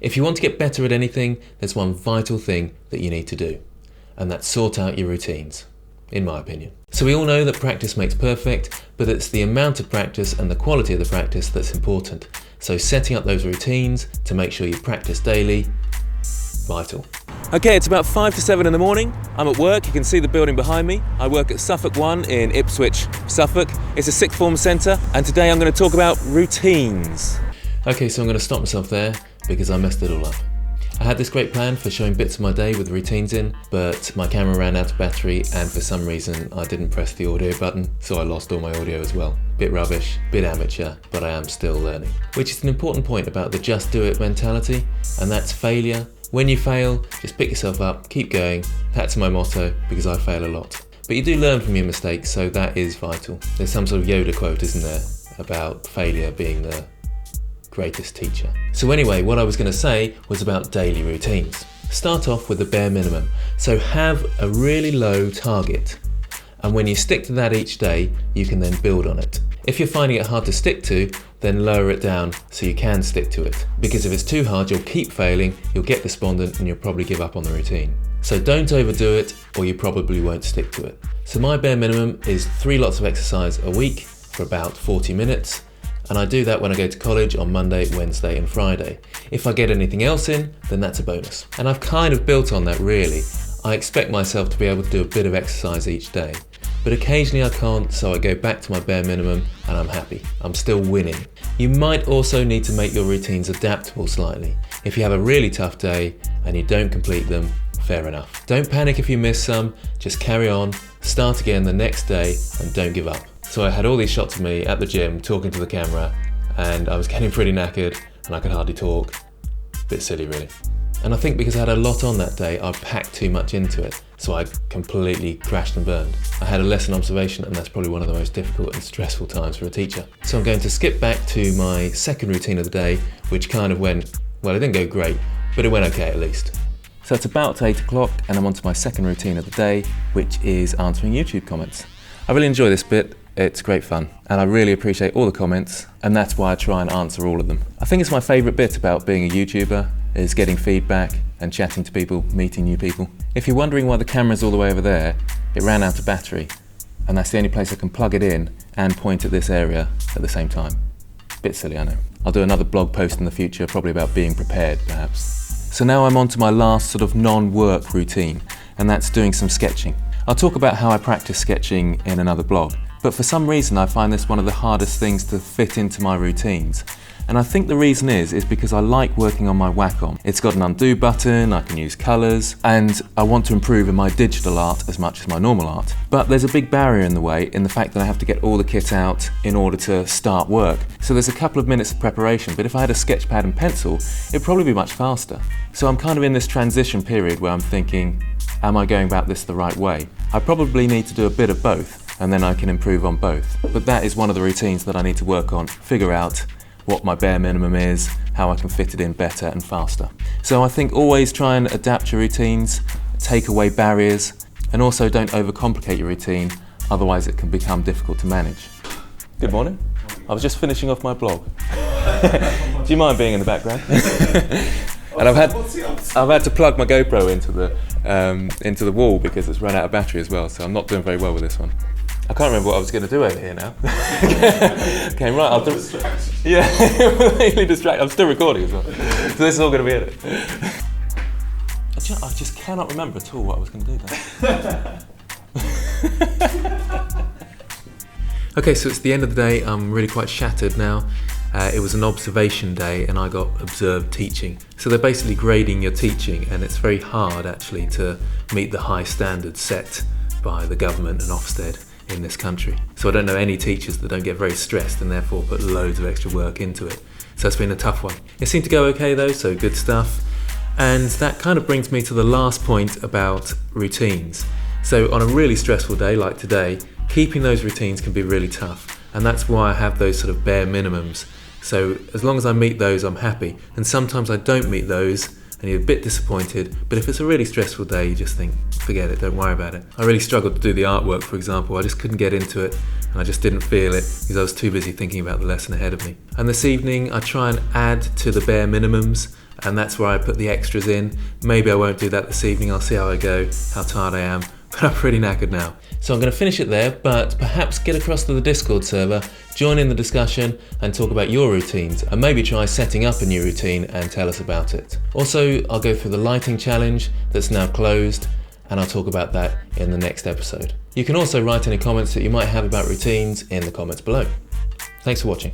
If you want to get better at anything, there's one vital thing that you need to do, and that's sort out your routines, in my opinion. So we all know that practice makes perfect, but it's the amount of practice and the quality of the practice that's important. So setting up those routines to make sure you practice daily, vital. Okay, it's about 5 to 7 in the morning. I'm at work, you can see the building behind me. I work at Suffolk One in Ipswich, Suffolk. It's a sixth form centre, and today I'm going to talk about routines. Okay, so I'm going to stop myself there because I messed it all up. I had this great plan for showing bits of my day with routines in, but my camera ran out of battery and for some reason I didn't press the audio button, so I lost all my audio as well. Bit rubbish, bit amateur, but I am still learning. Which is an important point about the just do it mentality, and that's failure. When you fail, just pick yourself up, keep going. That's my motto, because I fail a lot. But you do learn from your mistakes, so that is vital. There's some sort of Yoda quote, isn't there, about failure being the greatest teacher. So anyway, what I was going to say was about daily routines. Start off with the bare minimum. So have a really low target. And when you stick to that each day, you can then build on it. If you're finding it hard to stick to, then lower it down so you can stick to it. Because if it's too hard, you'll keep failing, you'll get despondent, and you'll probably give up on the routine. So don't overdo it, or you probably won't stick to it. So my bare minimum is 3 lots of exercise a week for about 40 minutes. And I do that when I go to college on Monday, Wednesday and Friday. If I get anything else in, then that's a bonus. And I've kind of built on that really. I expect myself to be able to do a bit of exercise each day. But occasionally I can't, so I go back to my bare minimum and I'm happy. I'm still winning. You might also need to make your routines adaptable slightly. If you have a really tough day and you don't complete them, fair enough. Don't panic if you miss some, just carry on, start again the next day and don't give up. So I had all these shots of me at the gym talking to the camera and I was getting pretty knackered and I could hardly talk. Bit silly really. And I think because I had a lot on that day, I packed too much into it. So I completely crashed and burned. I had a lesson observation and that's probably one of the most difficult and stressful times for a teacher. So I'm going to skip back to my second routine of the day, which kind of went, well, it didn't go great, but it went okay at least. So it's about 8 o'clock and I'm on to my second routine of the day, which is answering YouTube comments. I really enjoy this bit. It's great fun and I really appreciate all the comments and that's why I try and answer all of them. I think it's my favourite bit about being a YouTuber is getting feedback and chatting to people, meeting new people. If you're wondering why the camera's all the way over there, it ran out of battery and that's the only place I can plug it in and point at this area at the same time. Bit silly, I know. I'll do another blog post in the future, probably about being prepared perhaps. So now I'm on to my last sort of non-work routine and that's doing some sketching. I'll talk about how I practice sketching in another blog. But for some reason I find this one of the hardest things to fit into my routines. And I think the reason is because I like working on my Wacom. It's got an undo button, I can use colours, and I want to improve in my digital art as much as my normal art. But there's a big barrier in the way in the fact that I have to get all the kit out in order to start work. So there's a couple of minutes of preparation, but if I had a sketch pad and pencil, it'd probably be much faster. So I'm kind of in this transition period where I'm thinking, am I going about this the right way? I probably need to do a bit of both, and then I can improve on both. But that is one of the routines that I need to work on, figure out what my bare minimum is, how I can fit it in better and faster. So I think always try and adapt your routines, take away barriers, and also don't overcomplicate your routine, otherwise it can become difficult to manage. Good morning. I was just finishing off my blog. Do you mind being in the background? And I've had to plug my GoPro into the wall because it's run out of battery as well, so I'm not doing very well with this one. I can't remember what I was going to do over here now. Okay, right, I'll do it. Yeah, completely distracted. I'm still recording as well. So this is all going to be it. I just cannot remember at all what I was going to do there. Okay, so it's the end of the day. I'm really quite shattered now. It was an observation day and I got observed teaching. So they're basically grading your teaching and it's very hard actually to meet the high standards set by the government and Ofsted in this country. So I don't know any teachers that don't get very stressed and therefore put loads of extra work into it. So it's been a tough one. It seemed to go okay though, so good stuff. And that kind of brings me to the last point about routines. So on a really stressful day like today, keeping those routines can be really tough. And that's why I have those sort of bare minimums. So as long as I meet those, I'm happy. And sometimes I don't meet those and you're a bit disappointed, but if it's a really stressful day, you just think, forget it, don't worry about it. I really struggled to do the artwork, for example. I just couldn't get into it and I just didn't feel it because I was too busy thinking about the lesson ahead of me. And this evening, I try and add to the bare minimums and that's where I put the extras in. Maybe I won't do that this evening, I'll see how I go, how tired I am, but I'm pretty knackered now. So I'm going to finish it there, but perhaps get across to the Discord server, join in the discussion and talk about your routines, and maybe try setting up a new routine and tell us about it. Also, I'll go through the lighting challenge that's now closed, and I'll talk about that in the next episode. You can also write any comments that you might have about routines in the comments below. Thanks for watching.